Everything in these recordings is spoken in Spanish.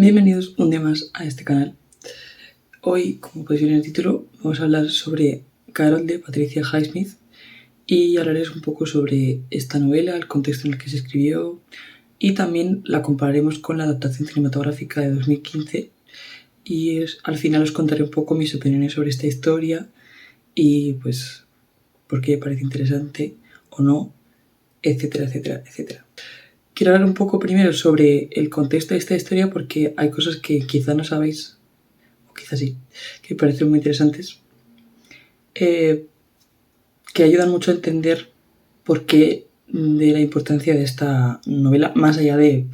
Bienvenidos un día más a este canal. Hoy, como podéis ver en el título, vamos a hablar sobre Carol de Patricia Highsmith y hablaré un poco sobre esta novela, el contexto en el que se escribió y también la compararemos con la adaptación cinematográfica de 2015 y al final os contaré un poco mis opiniones sobre esta historia y pues por qué me parece interesante o no, etcétera, etcétera, etcétera. Quiero hablar un poco primero sobre el contexto de esta historia porque hay cosas que quizá no sabéis, o quizá sí, que me parecen muy interesantes, que ayudan mucho a entender por qué de la importancia de esta novela, más allá de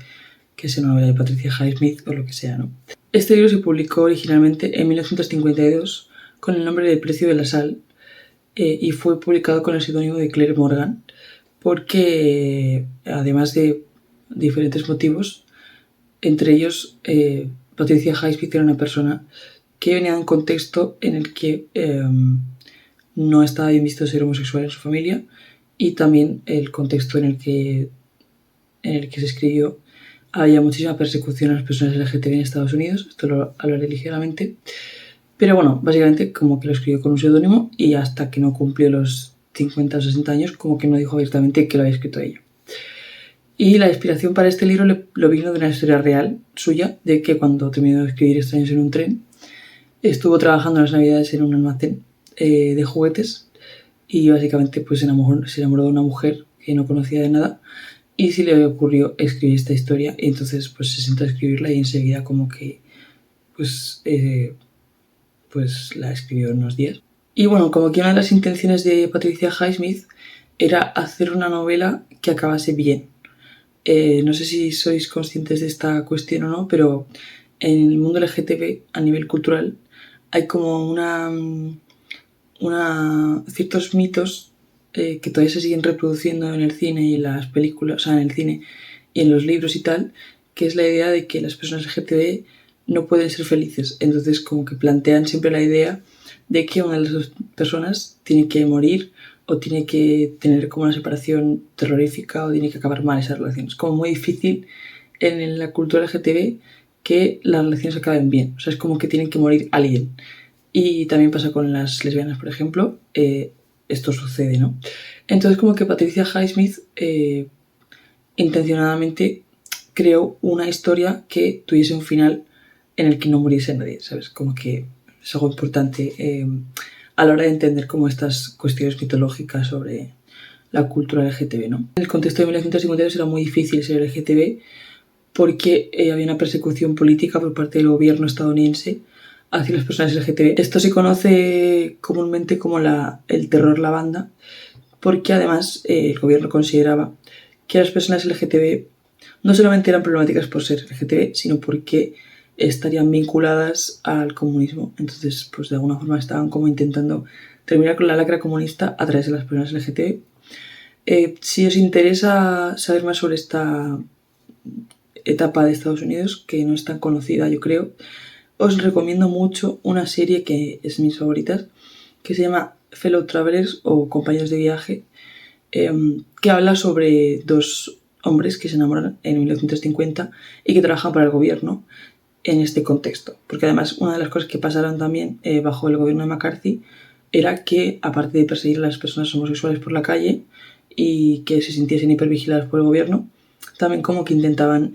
que sea una novela de Patricia Highsmith o lo que sea, ¿no? Este libro se publicó originalmente en 1952 con el nombre de El precio de la sal y fue publicado con el seudónimo de Claire Morgan porque, además de diferentes motivos, entre ellos Patricia Highsmith era una persona que venía de un contexto en el que no estaba bien visto ser homosexual en su familia y también el contexto en el que se escribió había muchísima persecución a las personas LGTB en Estados Unidos. Esto lo hablaré ligeramente, pero bueno, básicamente como que lo escribió con un seudónimo y hasta que no cumplió los 50 o 60 años como que no dijo abiertamente que lo había escrito ella. Y la inspiración para este libro lo vino de una historia real suya, de que cuando terminó de escribir Extraños en un tren, estuvo trabajando en las navidades en un almacén de juguetes y básicamente pues se enamoró de una mujer que no conocía de nada y se le ocurrió escribir esta historia y entonces pues se sentó a escribirla y enseguida como que pues la escribió en unos días. Y bueno, como que una de las intenciones de Patricia Highsmith era hacer una novela que acabase bien. No sé si sois conscientes de esta cuestión o no, pero en el mundo LGTB a nivel cultural hay como ciertos mitos que todavía se siguen reproduciendo en el cine y en las películas, o sea, en el cine y en los libros y tal, que es la idea de que las personas LGTB no pueden ser felices. Entonces como que plantean siempre la idea de que una de las dos personas tiene que morir o tiene que tener como una separación terrorífica o tiene que acabar mal esa relación. Es como muy difícil en la cultura LGTB que las relaciones acaben bien. O sea, es como que tienen que morir alguien. Y también pasa con las lesbianas, por ejemplo. Esto sucede, ¿no? Entonces como que Patricia Highsmith intencionadamente creó una historia que tuviese un final en el que no muriese nadie, ¿sabes? Como que es algo importante a la hora de entender como estas cuestiones mitológicas sobre la cultura LGTB, ¿no? En el contexto de 1952 era muy difícil ser LGTB porque había una persecución política por parte del gobierno estadounidense hacia las personas LGTB. Esto se conoce comúnmente como el terror lavanda, porque además el gobierno consideraba que las personas LGTB no solamente eran problemáticas por ser LGTB, sino porque estarían vinculadas al comunismo. Entonces, pues de alguna forma estaban como intentando terminar con la lacra comunista a través de las personas LGTB. Si os interesa saber más sobre esta etapa de Estados Unidos, que no es tan conocida, yo creo, os recomiendo mucho una serie que es mis favoritas, que se llama Fellow Travelers o Compañeros de Viaje, que habla sobre dos hombres que se enamoran en 1950 y que trabajan para el gobierno en este contexto. Porque además una de las cosas que pasaron también bajo el gobierno de McCarthy era que, aparte de perseguir a las personas homosexuales por la calle y que se sintiesen hipervigiladas por el gobierno, también como que intentaban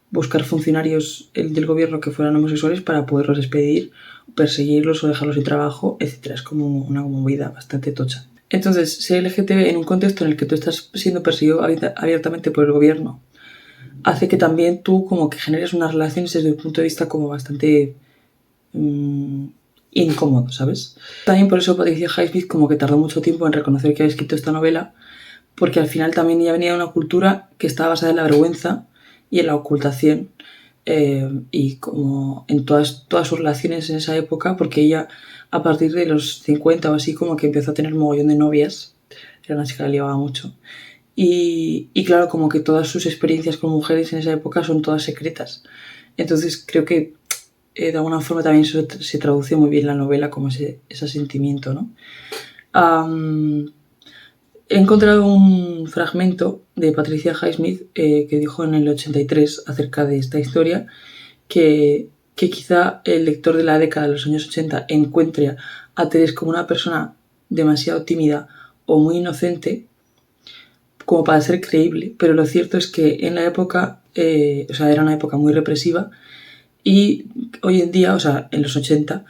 buscar funcionarios del gobierno que fueran homosexuales para poderlos despedir, perseguirlos o dejarlos sin trabajo, etc. Es como una movida bastante tocha. Entonces, ser LGTB en un contexto en el que tú estás siendo perseguido abiertamente por el gobierno hace que también tú como que generes unas relaciones desde un punto de vista como bastante incómodo, ¿sabes? También por eso Patricia Highsmith como que tardó mucho tiempo en reconocer que había escrito esta novela, porque al final también ella venía de una cultura que estaba basada en la vergüenza y en la ocultación, y como en todas sus relaciones en esa época, porque ella a partir de los 50 o así como que empezó a tener un mogollón de novias, era una chica que la liaba mucho, y claro, como que todas sus experiencias con mujeres en esa época son todas secretas. Entonces creo que de alguna forma también se traduce muy bien la novela como ese sentimiento, ¿no? He encontrado un fragmento de Patricia Highsmith que dijo en el 83 acerca de esta historia que quizá el lector de la década de los años 80 encuentre a Teresa como una persona demasiado tímida o muy inocente como para ser creíble, pero lo cierto es que en la época, era una época muy represiva y hoy en día, en los 80,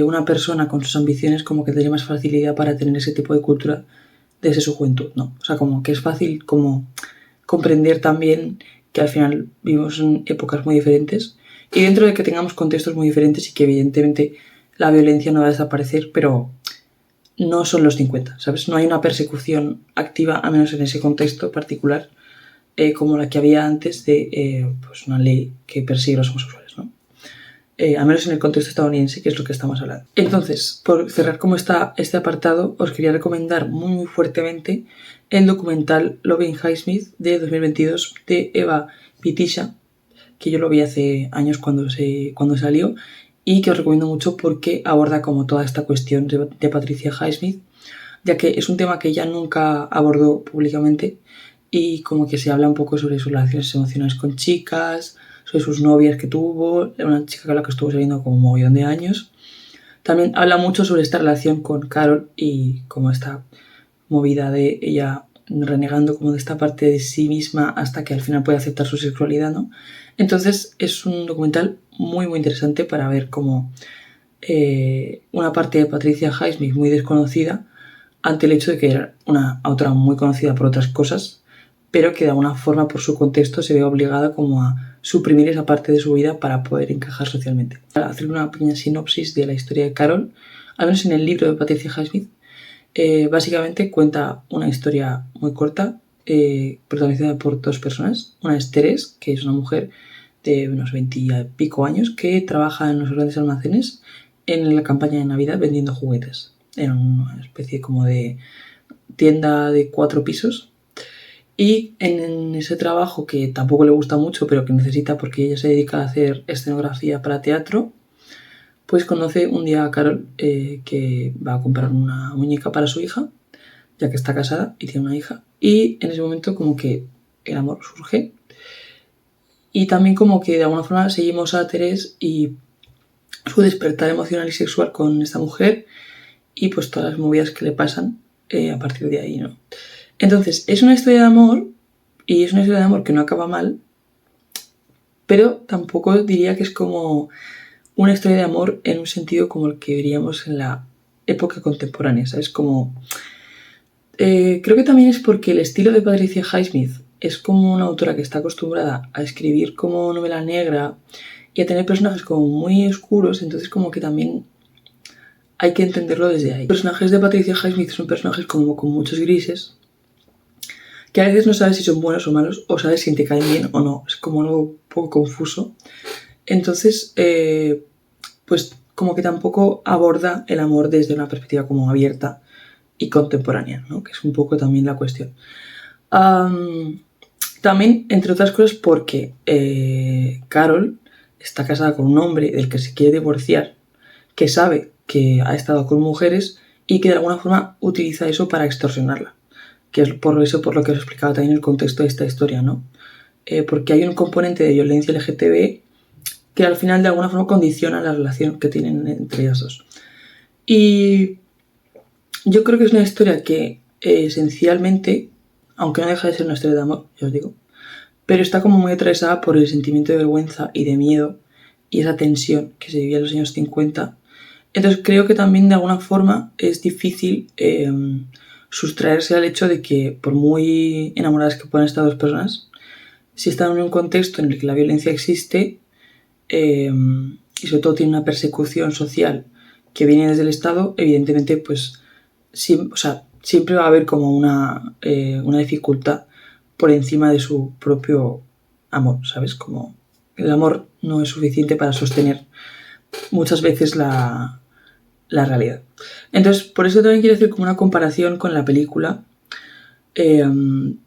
una persona con sus ambiciones como que tiene más facilidad para tener ese tipo de cultura desde su juventud, ¿no? O sea, como que es fácil como comprender también que al final vivimos en épocas muy diferentes y dentro de que tengamos contextos muy diferentes y que evidentemente la violencia no va a desaparecer, pero no son los 50, ¿sabes? No hay una persecución activa, a menos en ese contexto particular, como la que había antes de pues una ley que persigue a los homosexuales, ¿no? Al menos en el contexto estadounidense, que es lo que estamos hablando. Entonces, por cerrar como está este apartado, os quería recomendar muy, muy fuertemente el documental Loving Highsmith de 2022 de Eva Pitisha, que yo lo vi hace años cuando salió y que os recomiendo mucho porque aborda como toda esta cuestión de Patricia Highsmith, ya que es un tema que ella nunca abordó públicamente y como que se habla un poco sobre sus relaciones emocionales con chicas, sobre sus novias que tuvo, una chica con la que estuvo saliendo como un mogollón de años. También habla mucho sobre esta relación con Carol y como esta movida de ella renegando como de esta parte de sí misma hasta que al final puede aceptar su sexualidad, ¿no? Entonces es un documental muy muy interesante para ver como una parte de Patricia Highsmith muy desconocida ante el hecho de que era una autora muy conocida por otras cosas, pero que de alguna forma por su contexto se ve obligada como a suprimir esa parte de su vida para poder encajar socialmente. Para hacer una pequeña sinopsis de la historia de Carol, al menos en el libro de Patricia Highsmith, básicamente cuenta una historia muy corta, protagonizada por dos personas. Una es Teres, que es una mujer de unos 20 y pico años que trabaja en los grandes almacenes en la campaña de Navidad vendiendo juguetes. Era una especie como de tienda de 4 pisos. Y en ese trabajo que tampoco le gusta mucho, pero que necesita porque ella se dedica a hacer escenografía para teatro, pues conoce un día a Carol, que va a comprar una muñeca para su hija, ya que está casada y tiene una hija. Y en ese momento como que el amor surge. Y también como que de alguna forma seguimos a Teresa y su despertar emocional y sexual con esta mujer y pues todas las movidas que le pasan a partir de ahí, ¿no? Entonces, es una historia de amor y es una historia de amor que no acaba mal, pero tampoco diría que es como una historia de amor en un sentido como el que veríamos en la época contemporánea, ¿sabes? Como... creo que también es porque el estilo de Patricia Highsmith es como una autora que está acostumbrada a escribir como novela negra y a tener personajes como muy oscuros, entonces como que también hay que entenderlo desde ahí. Los personajes de Patricia Highsmith son personajes como con muchos grises, que a veces no sabes si son buenos o malos, o sabes si te caen bien o no. Es como algo un poco confuso. Entonces, pues como que tampoco aborda el amor desde una perspectiva como abierta y contemporánea, ¿no? Que es un poco también la cuestión. También, entre otras cosas, porque Carol está casada con un hombre del que se quiere divorciar, que sabe que ha estado con mujeres y que de alguna forma utiliza eso para extorsionarla. Que es por eso por lo que os explicaba también el contexto de esta historia, ¿no? Porque hay un componente de violencia LGTB que al final de alguna forma condiciona la relación que tienen entre ellas dos. Y yo creo que es una historia que esencialmente, aunque no deja de ser una historia de amor, ya os digo, pero está como muy atravesada por el sentimiento de vergüenza y de miedo y esa tensión que se vivía en los años 50. Entonces creo que también de alguna forma es difícil sustraerse al hecho de que por muy enamoradas que puedan estar dos personas, si están en un contexto en el que la violencia existe y sobre todo tiene una persecución social que viene desde el Estado, evidentemente pues siempre va a haber como una dificultad por encima de su propio amor, ¿sabes? Como el amor no es suficiente para sostener muchas veces la realidad. Entonces, por eso también quiero hacer como una comparación con la película,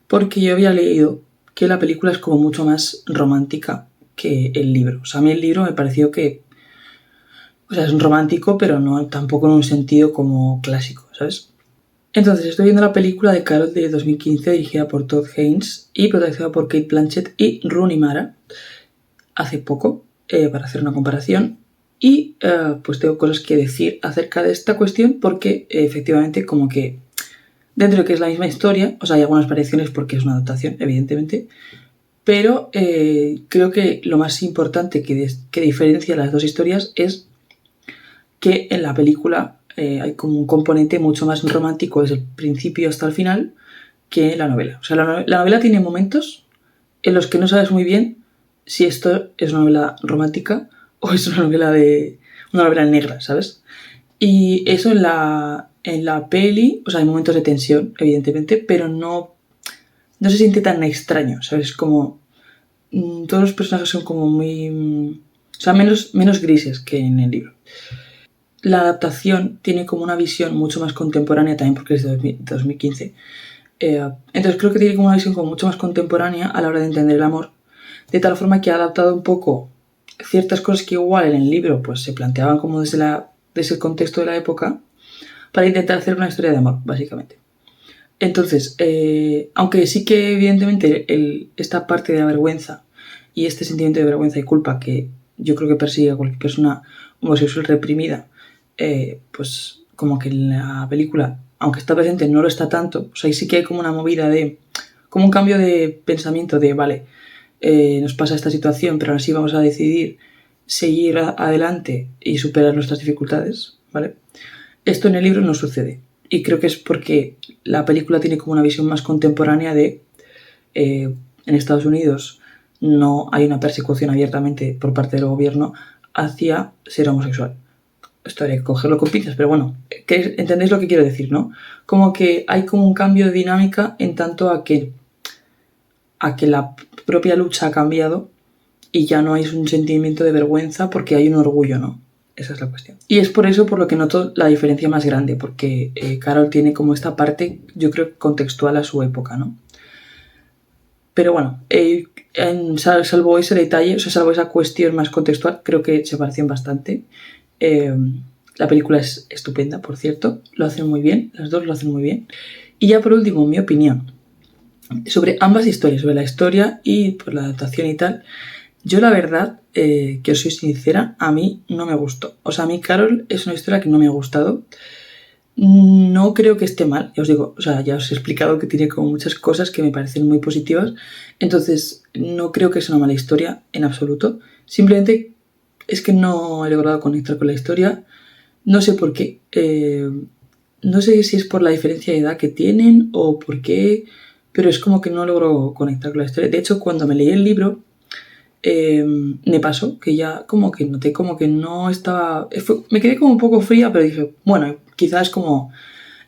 porque yo había leído que la película es como mucho más romántica que el libro. O sea, a mí el libro me pareció que... O sea, es un romántico, pero no tampoco en un sentido como clásico, ¿sabes? Entonces, estoy viendo la película de Carol de 2015, dirigida por Todd Haynes y protagonizada por Cate Blanchett y Rooney Mara, hace poco. para hacer una comparación y pues tengo cosas que decir acerca de esta cuestión porque efectivamente como que dentro de que es la misma historia, o sea, hay algunas variaciones porque es una adaptación, evidentemente, pero creo que lo más importante que diferencia las dos historias es que en la película hay como un componente mucho más romántico desde el principio hasta el final que en la novela. O sea, la novela tiene momentos en los que no sabes muy bien si esto es una novela romántica o es una novela negra, ¿sabes? Y eso en la peli, o sea, hay momentos de tensión, evidentemente, pero no se siente tan extraño, ¿sabes? Como todos los personajes son como muy... o sea, menos grises que en el libro. La adaptación tiene como una visión mucho más contemporánea también porque es de 2015. Entonces creo que tiene como una visión como mucho más contemporánea a la hora de entender el amor, de tal forma que ha adaptado un poco ciertas cosas que igual en el libro pues se planteaban como desde el contexto de la época para intentar hacer una historia de amor, básicamente. Entonces, aunque sí que evidentemente esta parte de la vergüenza y este sentimiento de vergüenza y culpa que yo creo que persigue a cualquier persona homosexual reprimida, pues como que en la película, aunque está presente, no lo está tanto. O sea, sí que hay como una movida como un cambio de pensamiento de, vale, nos pasa esta situación, pero ahora sí vamos a decidir seguir adelante y superar nuestras dificultades, ¿vale? Esto en el libro no sucede. Y creo que es porque la película tiene como una visión más contemporánea de en Estados Unidos no hay una persecución abiertamente por parte del gobierno hacia ser homosexual. Esto habría que cogerlo con pinzas, pero bueno, ¿entendéis lo que quiero decir, no? Como que hay como un cambio de dinámica en tanto a que la propia lucha ha cambiado y ya no hay un sentimiento de vergüenza porque hay un orgullo, ¿no? Esa es la cuestión. Y es por eso por lo que noto la diferencia más grande, porque Carol tiene como esta parte, yo creo, contextual a su época, ¿no? Pero bueno, salvo ese detalle, o sea, salvo esa cuestión más contextual, creo que se parecen bastante. La película es estupenda, por cierto, lo hacen muy bien, las dos lo hacen muy bien. Y ya por último, mi opinión sobre ambas historias, sobre la historia y por la adaptación y tal. Yo la verdad, que os soy sincera, a mí no me gustó. O sea, a mí Carol es una historia que no me ha gustado. No creo que esté mal, ya os digo, o sea, ya os he explicado que tiene como muchas cosas que me parecen muy positivas. Entonces, no creo que sea una mala historia en absoluto. Simplemente es que no he logrado conectar con la historia. No sé por qué. No sé si es por la diferencia de edad que tienen o por qué, pero es como que no logro conectar con la historia. De hecho, cuando me leí el libro, me pasó que ya como que noté como que no estaba... me quedé como un poco fría, pero dije, bueno, quizás es como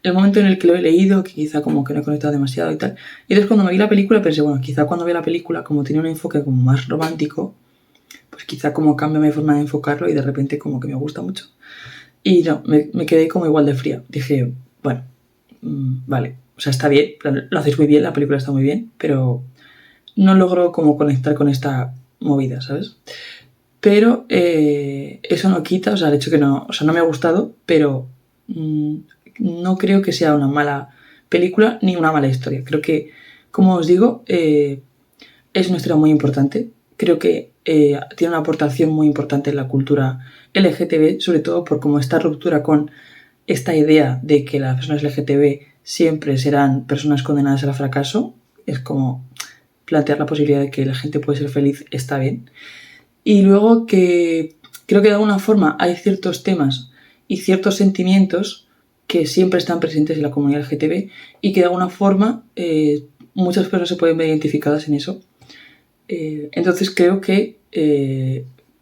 el momento en el que lo he leído, que quizá como que no he conectado demasiado y tal. Y entonces cuando me vi la película pensé, bueno, quizá cuando vea la película, como tiene un enfoque como más romántico, pues quizá como cambia mi forma de enfocarlo y de repente como que me gusta mucho. Y no, me quedé como igual de fría. Dije, bueno, vale, o sea, está bien, lo hacéis muy bien, la película está muy bien, pero no logro como conectar con esta movida, ¿sabes? Pero eso no quita, o sea, el hecho que no, o sea, no me ha gustado, pero no creo que sea una mala película ni una mala historia. Creo que, como os digo, es una historia muy importante. Creo que tiene una aportación muy importante en la cultura LGTB, sobre todo por como esta ruptura con esta idea de que las personas LGTB siempre serán personas condenadas al fracaso. Es como plantear la posibilidad de que la gente puede ser feliz, está bien. Y luego que creo que de alguna forma hay ciertos temas y ciertos sentimientos que siempre están presentes en la comunidad LGTB y que de alguna forma muchas personas se pueden ver identificadas en eso. Entonces creo que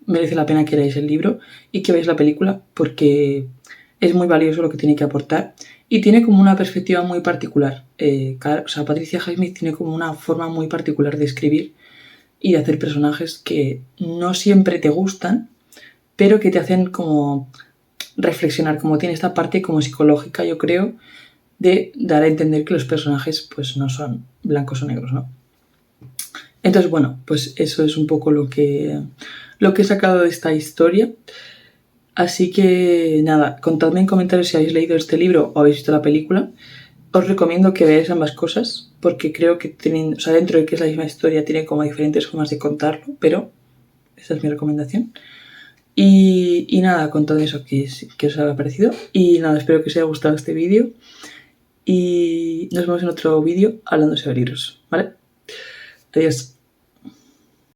merece la pena que leáis el libro y que veáis la película porque es muy valioso lo que tiene que aportar y tiene como una perspectiva muy particular. O sea, Patricia Highsmith tiene como una forma muy particular de escribir y de hacer personajes que no siempre te gustan, pero que te hacen como reflexionar, como tiene esta parte como psicológica, yo creo, de dar a entender que los personajes pues no son blancos o negros, ¿no? Entonces, bueno, pues eso es un poco lo que he sacado de esta historia. Así que nada, contadme en comentarios si habéis leído este libro o habéis visto la película. Os recomiendo que veáis ambas cosas, porque creo que tienen, o sea, dentro de que es la misma historia, tiene como diferentes formas de contarlo, pero esa es mi recomendación. Y nada, con todo eso que os haya parecido. Y nada, espero que os haya gustado este vídeo. Y nos vemos en otro vídeo hablando sobre libros, ¿vale? Adiós.